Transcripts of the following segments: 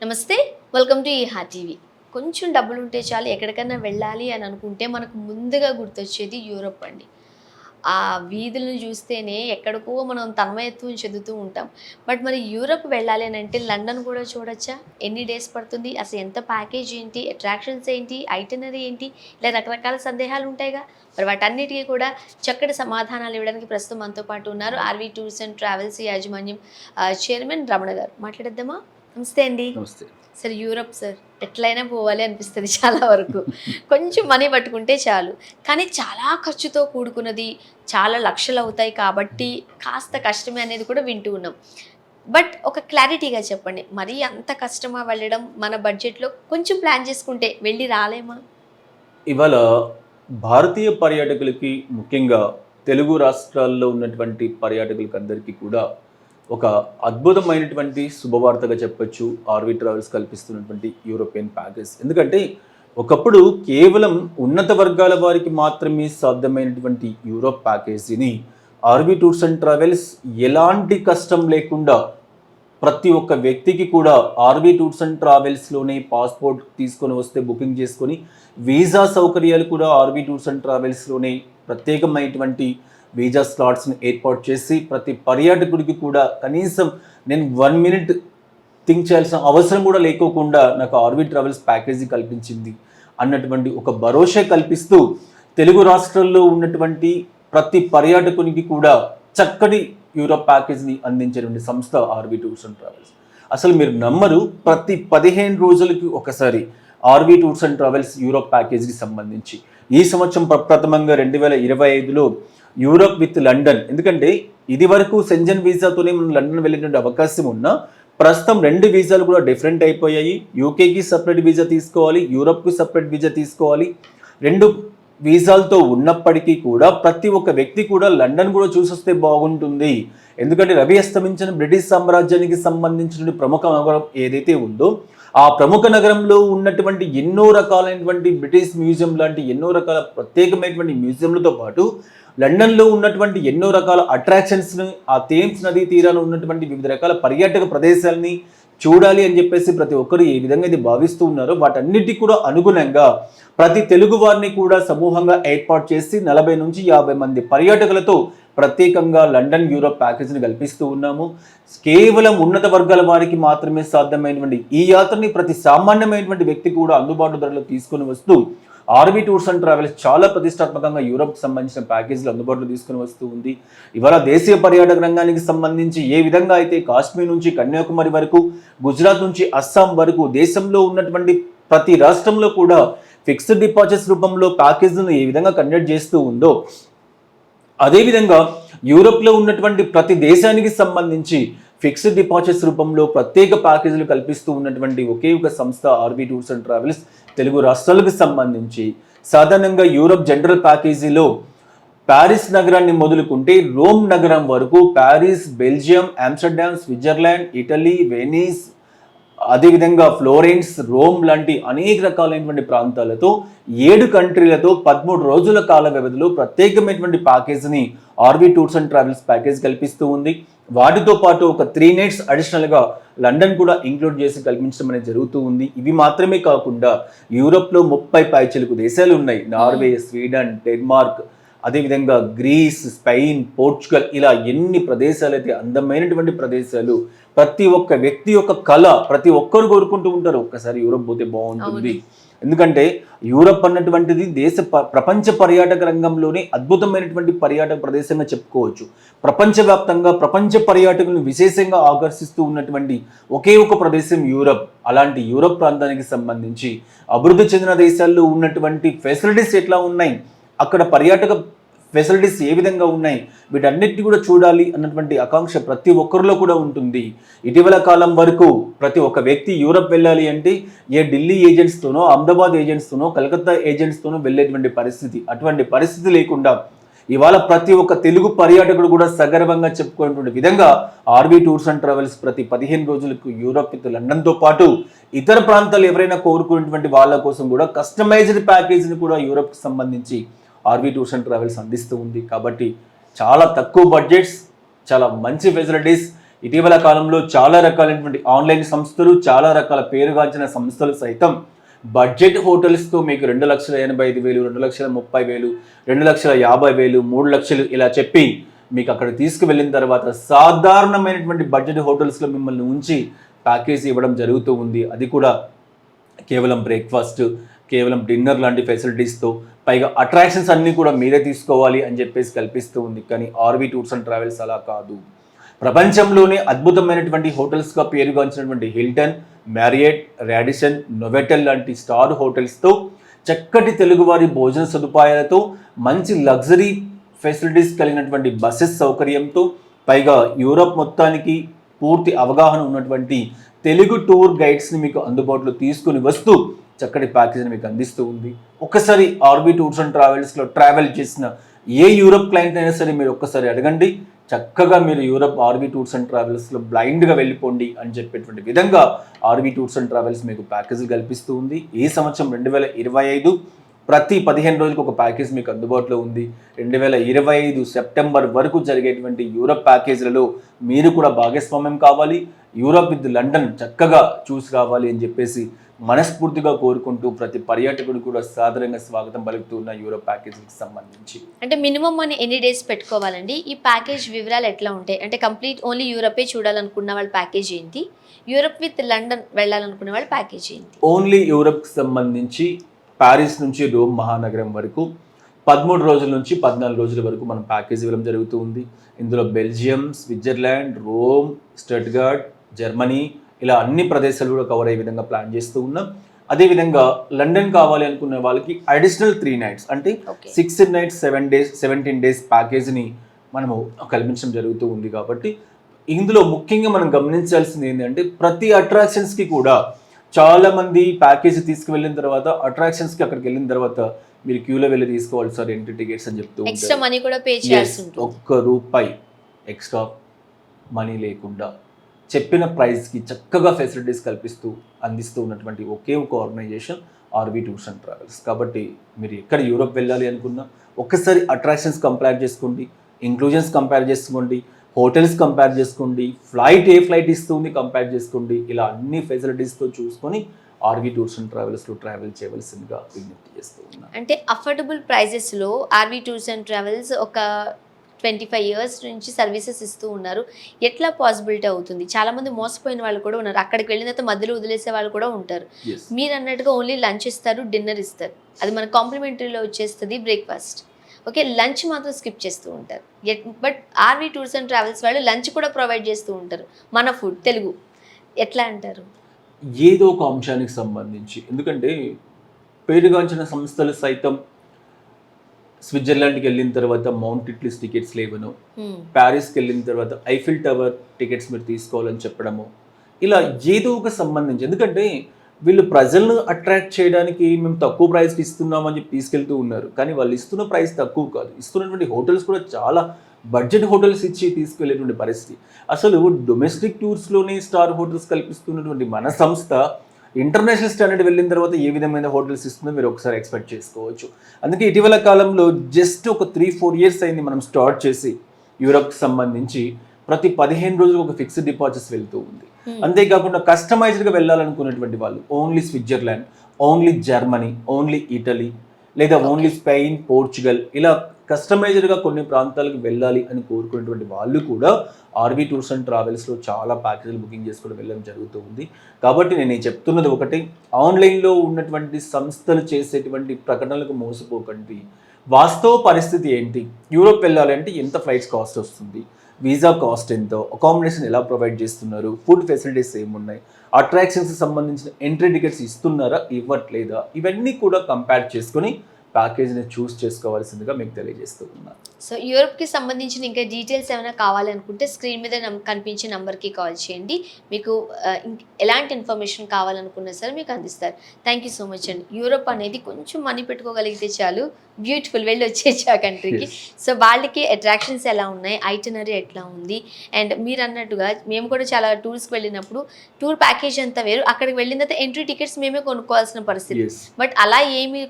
నమస్తే. Welcome to Eeha TV. కొంచెం డబ్బులుంటే చాలు ఎక్కడికన్నా వెళ్ళాలి అని అనుకుంటే మనకు ముందుగా గుర్తొచ్చేది యూరప్ అండి. ఆ వీధులను చూస్తేనే ఎక్కడికో మనం తన్మయత్వం చెందుతూ ఉంటాం. బట్ మరి యూరప్ వెళ్ళాలి అనంటే లండన్ కూడా చూడొచ్చా? ఎన్ని డేస్ పడుతుంది? అసలు ఎంత ప్యాకేజ్ ఏంటి? అట్రాక్షన్స్ ఏంటి? ఐటినరీ ఏంటి? ఇలా రకరకాల సందేహాలు ఉంటాయిగా. మరి వాటన్నిటికి కూడా చక్కటి సమాధానాలు ఇవ్వడానికి ప్రస్తుతం మనతో పాటు ఉన్నారు ఆర్‌వి టూర్స్ అండ్ ట్రావెల్స్ యాజమాన్యం చైర్మన్ రమణ గారు. మాట్లాడేద్దామా? నమస్తే అండి. నమస్తే. సార్ యూరప్ సార్ ఎట్లైనా పోవాలి అనిపిస్తది చాలా వరకు. కొంచెం మనీ పట్టుకుంటే చాలు. కానీ చాలా ఖర్చుతో కూడుకున్నది. చాలా లక్షలవుతాయి కాబట్టి కాస్త కష్టమే అనేది కూడా వింటూ ఉన్నాం. బట్ ఒక క్లారిటీగా చెప్పండి. మరీ అంత కష్టమా వెళ్ళడం? మన బడ్జెట్‌లో కొంచెం ప్లాన్ చేసుకుంటే వెళ్ళి రాలేమా? ఇవాళ భారతీయ పర్యాటకులకి ముఖ్యంగా తెలుగు రాష్ట్రాల్లో ఉన్నటువంటి పర్యాటకులకందరికీ కూడా ఒక అద్భుతమైనటువంటి శుభవార్తగా చెప్పొచ్చు ఆర్‌వి ట్రావెల్స్ కల్పిస్తున్నటువంటి యూరోపియన్ ప్యాకేజ్. ఎందుకంటే ఒకప్పుడు కేవలం ఉన్నత వర్గాల వారికి మాత్రమే సాధ్యమైనటువంటి యూరోప్ ప్యాకేజీని ఆర్‌వి టూర్స్ అండ్ ట్రావెల్స్ ఎలాంటి కష్టం లేకుండా ప్రతి ఒక్క వ్యక్తికి కూడా ఆర్‌వి టూర్స్ అండ్ ట్రావెల్స్లోనే పాస్పోర్ట్ తీసుకొని వస్తే బుకింగ్ చేసుకొని వీసా సౌకర్యాలు కూడా ఆర్‌వి టూర్స్ అండ్ ట్రావెల్స్లోనే ప్రత్యేకమైనటువంటి వీసా స్లాట్స్ని ఏర్పాటు చేసి ప్రతి పర్యాటకుడికి కూడా కనీసం నేను 1 మినిట్ థింక్ చేయాల్సిన అవసరం కూడా లేకోకుండా నాకు ఆర్‌వి ట్రావెల్స్ ప్యాకేజీ కల్పించింది అన్నటువంటి ఒక భరోసా కల్పిస్తూ తెలుగు రాష్ట్రాల్లో ఉన్నటువంటి ప్రతి పర్యాటకునికి కూడా చక్కటి యూరోప్ ప్యాకేజ్ని అందించేటువంటి సంస్థ ఆర్‌వి టూర్స్ అండ్ ట్రావెల్స్. అసలు మీరు నమ్మరు, ప్రతి 15 రోజులకి ఒకసారి RV tours and travels Europe ప్యాకేజ్కి సంబంధించి ఈ సంవత్సరం ప్రప్రథమంగా 2025లో యూరోప్ విత్ లండన్, ఎందుకంటే ఇది వరకు సెంజన్ వీసాతోనే మనం లండన్ వెళ్ళినటువంటి అవకాశం ఉన్నా ప్రస్తుతం 2 వీసాలు కూడా డిఫరెంట్ అయిపోయాయి. యూకేకి సపరేట్ వీసా తీసుకోవాలి, యూరోప్కి సపరేట్ వీసా తీసుకోవాలి. 2 వీసాలతో ఉన్నప్పటికీ కూడా ప్రతి ఒక్క వ్యక్తి కూడా లండన్ కూడా చూసొస్తే బాగుంటుంది. ఎందుకంటే రవి అస్తమించిన బ్రిటిష్ సామ్రాజ్యానికి సంబంధించిన ప్రముఖ నగరం ఏదైతే ఉందో ఆ ప్రముఖ నగరంలో ఉన్నటువంటి ఎన్నో రకాలైనటువంటి బ్రిటిష్ మ్యూజియం లాంటి ఎన్నో రకాల ప్రత్యేకమైనటువంటి మ్యూజియంలతో పాటు లండన్లో ఉన్నటువంటి ఎన్నో రకాల అట్రాక్షన్స్ని, ఆ థేమ్స్ నదీ తీరాన ఉన్నటువంటి వివిధ రకాల పర్యాటక ప్రదేశాలని చూడాలి అని చెప్పేసి ప్రతి ఒక్కరు ఏ విధంగా ఇది భావిస్తూ ఉన్నారో వాటన్నిటికీ కూడా అనుగుణంగా ప్రతి తెలుగు వారిని కూడా సమూహంగా ఏర్పాటు చేసి 40 నుంచి 50 మంది పర్యాటకులతో ప్రత్యేకంగా లండన్ యూరోప్ ప్యాకేజీని కల్పిస్తూ ఉన్నాము. కేవలం ఉన్నత వర్గాల వారికి మాత్రమే సాధ్యమైనటువంటి ఈ యాత్రని ప్రతి సామాన్యమైనటువంటి వ్యక్తి కూడా అందుబాటు ధరలో తీసుకొని వస్తూ ఆర్‌వి టూర్స్ అండ్ ట్రావెల్స్ చాలా ప్రతిష్టాత్మకంగా యూరోప్కి సంబంధించిన ప్యాకేజీలు అందుబాటులో తీసుకుని వస్తూ ఉంది. ఇవాళ దేశీయ పర్యాటక రంగానికి సంబంధించి ఏ విధంగా అయితే కాశ్మీర్ నుంచి కన్యాకుమారి వరకు, గుజరాత్ నుంచి అస్సాం వరకు దేశంలో ఉన్నటువంటి ప్రతి రాష్ట్రంలో కూడా ఫిక్స్డ్ డిపాజిట్స్ రూపంలో ప్యాకేజీలను ఏ విధంగా కండక్ట్ చేస్తూ ఉందో అదేవిధంగా యూరోప్లో ఉన్నటువంటి ప్రతి దేశానికి సంబంధించి ఫిక్స్డ్ డిపాజిట్స్ రూపంలో ప్రత్యేక ప్యాకేజీలు కల్పిస్తూ ఉన్నటువంటి ఒకే ఒక సంస్థ ఆర్‌వి టూర్స్ అండ్ ట్రావెల్స్ తెలుగు రాష్ట్రాలకు సంబంధించి. సాధారణంగా యూరోప్ జనరల్ ప్యాకేజీలో ప్యారిస్ నగరాన్ని మొదలుకుంటే రోమ్ నగరం వరకు Paris, Belgium, Amsterdam, Switzerland, Italy, Venice, అదేవిధంగా ఫ్లోరెన్స్, రోమ్ లాంటి అనేక రకాలైనటువంటి ప్రాంతాలతో 7 కంట్రీలతో 13 రోజుల కాల వ్యవధిలో ప్రత్యేకమైనటువంటి ప్యాకేజీని RV tours and travels package కల్పిస్తూ ఉంది. వాటితో పాటు ఒక 3 నైట్స్ అడిషనల్గా లండన్ కూడా ఇంక్లూడ్ చేసి కల్పించడం అనేది జరుగుతూ ఉంది. ఇవి మాత్రమే కాకుండా యూరోప్లో 30 పైచిలుకు దేశాలు ఉన్నాయి. నార్వే, స్వీడన్, డెన్మార్క్, అదేవిధంగా గ్రీస్, స్పెయిన్, పోర్చుగల్, ఇలా ఎన్ని ప్రదేశాలు అయితే అందమైనటువంటి ప్రదేశాలు. ప్రతి ఒక్క వ్యక్తి యొక్క కళ ప్రతి ఒక్కరు కోరుకుంటూ ఉంటారు ఒక్కసారి యూరోప్ పోతే బాగుంటుంది. ఎందుకంటే యూరోప్ అన్నటువంటిది ప్రపంచ పర్యాటక రంగంలోనే అద్భుతమైనటువంటి పర్యాటక ప్రదేశంగా చెప్పుకోవచ్చు. ప్రపంచవ్యాప్తంగా ప్రపంచ పర్యాటకులను విశేషంగా ఆకర్షిస్తూ ఉన్నటువంటి ఒకే ఒక ప్రదేశం యూరోప్. అలాంటి యూరోప్ ప్రాంతానికి సంబంధించి అభివృద్ధి చెందిన దేశాల్లో ఉన్నటువంటి ఫెసిలిటీస్ ఎట్లా ఉన్నాయి, అక్కడ పర్యాటక ఫెసిలిటీస్ ఏ విధంగా ఉన్నాయి, వీటన్నిటిని కూడా చూడాలి అన్నటువంటి ఆకాంక్ష ప్రతి ఒక్కరిలో కూడా ఉంటుంది. ఇటీవల కాలం వరకు ప్రతి ఒక్క వ్యక్తి యూరోప్ వెళ్ళాలి అంటే ఏ ఢిల్లీ ఏజెంట్స్తోనో, అహ్మదాబాద్ ఏజెంట్స్తోనో, కలకత్తా ఏజెంట్స్తోనో వెళ్ళేటువంటి పరిస్థితి. అటువంటి పరిస్థితి లేకుండా ఇవాళ ప్రతి ఒక్క తెలుగు పర్యాటకుడు కూడా సగర్వంగా చెప్పుకునేటువంటి విధంగా ఆర్‌వి టూర్స్ అండ్ ట్రావెల్స్ ప్రతి 15 రోజులకు యూరోప్ విత్ లండన్తో పాటు ఇతర ప్రాంతాలు ఎవరైనా కోరుకునేటువంటి వాళ్ళ కోసం కూడా కస్టమైజ్డ్ ప్యాకేజీని కూడా యూరోప్కి సంబంధించి ఆర్‌వి టూర్స్ అండ్ ట్రావెల్స్ అందిస్తూ ఉంది. కాబట్టి చాలా తక్కువ బడ్జెట్స్, చాలా మంచి ఫెసిలిటీస్, ఇటీవల కాలంలో చాలా రకాలైనటువంటి ఆన్లైన్ సంస్థలు, చాలా రకాల పేరుగాంచిన సంస్థలు సైతం బడ్జెట్ హోటల్స్తో మీకు 2,85,000, 2,30,000, 2,50,000, 3 లక్షలు ఇలా చెప్పి మీకు అక్కడ తీసుకువెళ్ళిన తర్వాత సాధారణమైనటువంటి బడ్జెట్ హోటల్స్లో మిమ్మల్ని ఉంచి ప్యాకేజ్ ఇవ్వడం జరుగుతూ ఉంది. అది కూడా కేవలం బ్రేక్ఫాస్ట్, కేవలం డిన్నర్ లాంటి ఫెసిలిటీస్తో, పైగా అట్రాక్షన్స్ అన్నీ కూడా మీరే తీసుకోవాలి అని చెప్పేసి కల్పిస్తూ ఉంది. కానీ ఆర్వి టూర్స్ అండ్ ట్రావెల్స్ అలా కాదు. ప్రపంచంలోనే అద్భుతమైనటువంటి హోటల్స్గా పేరుగాంచినటువంటి హిల్టన్, మ్యారియట్, రాడిసన్, నోవెటెల్ లాంటి స్టార్ హోటల్స్తో, చక్కటి తెలుగువారి భోజన సదుపాయాలతో, మంచి లగ్జరీ ఫెసిలిటీస్ కలిగినటువంటి బస్సెస్ సౌకర్యంతో, పైగా యూరోప్ మొత్తానికి పూర్తి అవగాహన ఉన్నటువంటి తెలుగు టూర్ గైడ్స్ని మీకు అందుబాటులో తీసుకుని వస్తూ చక్కటి ప్యాకేజీని మీకు అందిస్తూ ఉంది. ఒక్కసారి ఆర్బీ టూర్స్ అండ్ ట్రావెల్స్లో ట్రావెల్ చేసిన ఏ యూరోప్ క్లయింట్ అయినా సరే మీరు ఒక్కసారి అడగండి, చక్కగా మీరు యూరోప్ ఆర్బీ టూర్స్ అండ్ ట్రావెల్స్లో బ్లైండ్గా వెళ్ళిపోండి అని చెప్పేటువంటి విధంగా ఆర్బీ టూర్స్ అండ్ ట్రావెల్స్ మీకు ప్యాకేజీలు కల్పిస్తూ ఉంది. ఈ సంవత్సరం 2025 ప్రతి 15 రోజులకు ఒక ప్యాకేజ్ మీకు అందుబాటులో ఉంది. 2025 సెప్టెంబర్ వరకు జరిగేటువంటి యూరప్ ప్యాకేజీలలో మీరు కూడా భాగస్వామ్యం కావాలి, యూరప్ విత్ లండన్ చక్కగా చూసి రావాలి అని చెప్పేసి మనస్ఫూర్తిగా కోరుకుంటూ ప్రతి పర్యాటకుడు కూడా సాధారణంగా స్వాగతం పలుకుతున్న యూరప్ ప్యాకేజీకి సంబంధించి. అంటే మినిమం మనం ఎన్ని డేస్ పెట్టుకోవాలండి? ఈ ప్యాకేజ్ వివరాలు ఎట్లా ఉంటాయి? అంటే కంప్లీట్ ఓన్లీ యూరపే చూడాలనుకున్న వాళ్ళ ప్యాకేజ్ ఏంటి, యూరప్ విత్ లండన్ వెళ్ళాలనుకున్న వాళ్ళ ప్యాకేజ్ ఏంటి? ఓన్లీ యూరప్కి సంబంధించి ప్యారిస్ నుంచి రోమ్ మహానగరం వరకు 13 రోజుల నుంచి 14 రోజుల వరకు మనం ప్యాకేజ్ ఇవ్వడం జరుగుతూ ఉంది. ఇందులో Belgium, Switzerland, Rome, Stuttgart, Germany ఇలా అన్ని ప్రదేశాలు కూడా కవర్ అయ్యే విధంగా ప్లాన్ చేస్తూ ఉన్నాం. అదేవిధంగా లండన్ కావాలి అనుకునే వాళ్ళకి అడిషనల్ 3 nights అంటే 6 nights 7 days 17 days ప్యాకేజ్ని మనము కల్పించడం జరుగుతూ ఉంది. కాబట్టి ఇందులో ముఖ్యంగా మనం గమనించాల్సింది ఏంటంటే ప్రతి అట్రాక్షన్స్కి కూడా చాలామంది ప్యాకేజీ తీసుకువెళ్ళిన తర్వాత అట్రాక్షన్స్కి అక్కడికి వెళ్ళిన తర్వాత మీరు క్యూలో వెళ్ళి తీసుకోవాలి సార్ ఎంట్రీ టికెట్స్ అని చెప్తూ ఎక్స్ట్రా మనీ కూడా పే చేయాల్సి ఉంటుంది. ₹1 ఎక్స్ట్రా మనీ లేకుండా చెప్పిన ప్రైస్కి చక్కగా ఫెసిలిటీస్ కల్పిస్తూ అందిస్తూ ఉన్నటువంటి ఒకే ఒక organization RB tours and travels. కాబట్టి మీరు ఎక్కడ యూరోప్ వెళ్ళాలి అనుకున్నా ఒక్కసారి అట్రాక్షన్స్ కంపేర్ చేసుకోండి, ఇంక్లూజన్స్ కంపేర్ చేసుకోండి, హోటల్స్ కంపేర్ చేసుకోండి, ఫ్లైట్ ఏ ఫ్లైట్ ఇస్తుంది కంపేర్ చేసుకోండి. ఇలా అన్ని ఫెసిలిటీస్తో చూసుకొని ఆర్బీ టూర్స్ అండ్ ట్రావెల్స్లో ట్రావెల్ చేయవలసిందిగా విజ్ఞప్తి చేస్తూ ఉన్నాను. అంటే అఫోర్డబుల్ ప్రైజెస్లో ఆర్బీ టూర్స్ అండ్ ట్రావెల్స్ ఒక 25 years నుంచి సర్వీసెస్ ఇస్తూ ఉన్నారు. ఎట్లా పాసిబిలిటీ అవుతుంది? చాలామంది మోసపోయిన వాళ్ళు కూడా ఉన్నారు, అక్కడికి వెళ్ళిన తర్వాత మధ్యలో వదిలేసే వాళ్ళు కూడా ఉంటారు. మీరు అన్నట్టుగా ఓన్లీ లంచ్ ఇస్తారు, డిన్నర్ ఇస్తారు, అది మన కాంప్లిమెంటరీలో వచ్చేస్తుంది బ్రేక్ఫాస్ట్. ఓకే, లంచ్ మాత్రం స్కిప్ చేస్తూ ఉంటారు. But RV tours and travels వాళ్ళు లంచ్ కూడా ప్రొవైడ్ చేస్తూ ఉంటారు, మన ఫుడ్ తెలుగు. ఎట్లా అంటారు? ఏదో ఒక అంశానికి సంబంధించి, ఎందుకంటే పేరుగాంచిన సంస్థలు సైతం స్విట్జర్లాండ్కి వెళ్ళిన తర్వాత మౌంట్ ఇట్లీస్ టికెట్స్ లేవను, ప్యారిస్కి వెళ్ళిన తర్వాత ఐఫిల్ టవర్ టికెట్స్ మీరు తీసుకోవాలని చెప్పడము, ఇలా ఏదో ఒక సంబంధించి, ఎందుకంటే వీళ్ళు ప్రజలను అట్రాక్ట్ చేయడానికి మేము తక్కువ ప్రైస్కి ఇస్తున్నామని చెప్పి తీసుకెళ్తూ ఉన్నారు. కానీ వాళ్ళు ఇస్తున్న ప్రైస్ తక్కువ కాదు, ఇస్తున్నటువంటి హోటల్స్ కూడా చాలా బడ్జెట్ హోటల్స్ ఇచ్చి తీసుకెళ్లేటువంటి పరిస్థితి. అసలు డొమెస్టిక్ టూర్స్లోనే స్టార్ హోటల్స్ కల్పిస్తున్నటువంటి మన సంస్థ ఇంటర్నేషనల్ స్టాండర్డ్ వెళ్ళిన తర్వాత ఏ విధమైన హోటల్స్ ఇస్తుందో మీరు ఒకసారి ఎక్స్పెక్ట్ చేసుకోవచ్చు. అందుకే ఇటీవల కాలంలో జస్ట్ ఒక 3-4 years అయింది మనం స్టార్ట్ చేసి యూరప్కి సంబంధించి ప్రతి 15 రోజులకు ఒక ఫిక్స్డ్ డిపాజిట్స్ వెళ్తూ ఉంది. అంతేకాకుండా కస్టమైజ్డ్గా వెళ్ళాలనుకున్నటువంటి వాళ్ళు only Switzerland, only Germany, only Italy లేదా ఓన్లీ స్పెయిన్, పోర్చుగల్ ఇలా కస్టమైజ్డ్గా కొన్ని ప్రాంతాలకు వెళ్ళాలి అని కోరుకునేటువంటి వాళ్ళు కూడా ఆర్బీ టూర్స్ అండ్ ట్రావెల్స్లో చాలా ప్యాకేజీలు బుకింగ్ చేసుకుని వెళ్ళడం జరుగుతూ ఉంది. కాబట్టి నేను చెప్తున్నది ఒకటి, ఆన్లైన్లో ఉన్నటువంటి సంస్థలు చేసేటువంటి ప్రకటనలకు మోసపోకండి. వాస్తవ పరిస్థితి ఏంటి, యూరోప్ వెళ్ళాలంటే ఎంత ఫ్లైట్స్ కాస్ట్ వస్తుంది, వీసా కాస్ట్ ఎంతో, అకామిడేషన్ ఎలా ప్రొవైడ్ చేస్తున్నారు, ఫుడ్ ఫెసిలిటీస్ ఏమున్నాయి, అట్రాక్షన్స్కి సంబంధించిన ఎంట్రీ టికెట్స్ ఇస్తున్నారా ఇవ్వట్లేదా, ఇవన్నీ కూడా కంపేర్ చేసుకొని ప్యాకేజ్ని చూస్ చేసుకోవాల్సిందిగా మీకు తెలియజేస్తూ ఉన్నాను. సో యూరోప్కి సంబంధించిన ఇంకా డీటెయిల్స్ ఏమైనా కావాలనుకుంటే స్క్రీన్ మీద కనిపించే నెంబర్కి కాల్ చేయండి. మీకు ఎలాంటి ఇన్ఫర్మేషన్ కావాలనుకున్నా సరే మీకు అందిస్తారు. థ్యాంక్ యూ సో మచ్ అండి. యూరోప్ అనేది కొంచెం మనీ పెట్టుకోగలిగితే చాలు, బ్యూటిఫుల్, వెళ్ళి వచ్చేసి ఆ కంట్రీకి. సో వాళ్ళకి అట్రాక్షన్స్ ఎలా ఉన్నాయి, ఐటనరీ ఎట్లా ఉంది, అండ్ మీరు అన్నట్టుగా మేము కూడా చాలా టూర్స్కి వెళ్ళినప్పుడు టూర్ ప్యాకేజ్ అంతా వేరు, అక్కడికి వెళ్ళిన తర్వాత ఎంట్రీ టికెట్స్ మేమే కొనుక్కోవాల్సిన పరిస్థితి. బట్ అలా ఏమి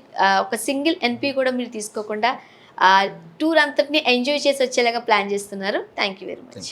ఒక సింగిల్ ఎన్పీ కూడా మీరు తీసుకోకుండా టూర్ అంతటిని ఎంజాయ్ చేసి వచ్చేలాగా ప్లాన్ చేస్తున్నారు. Thank you very much.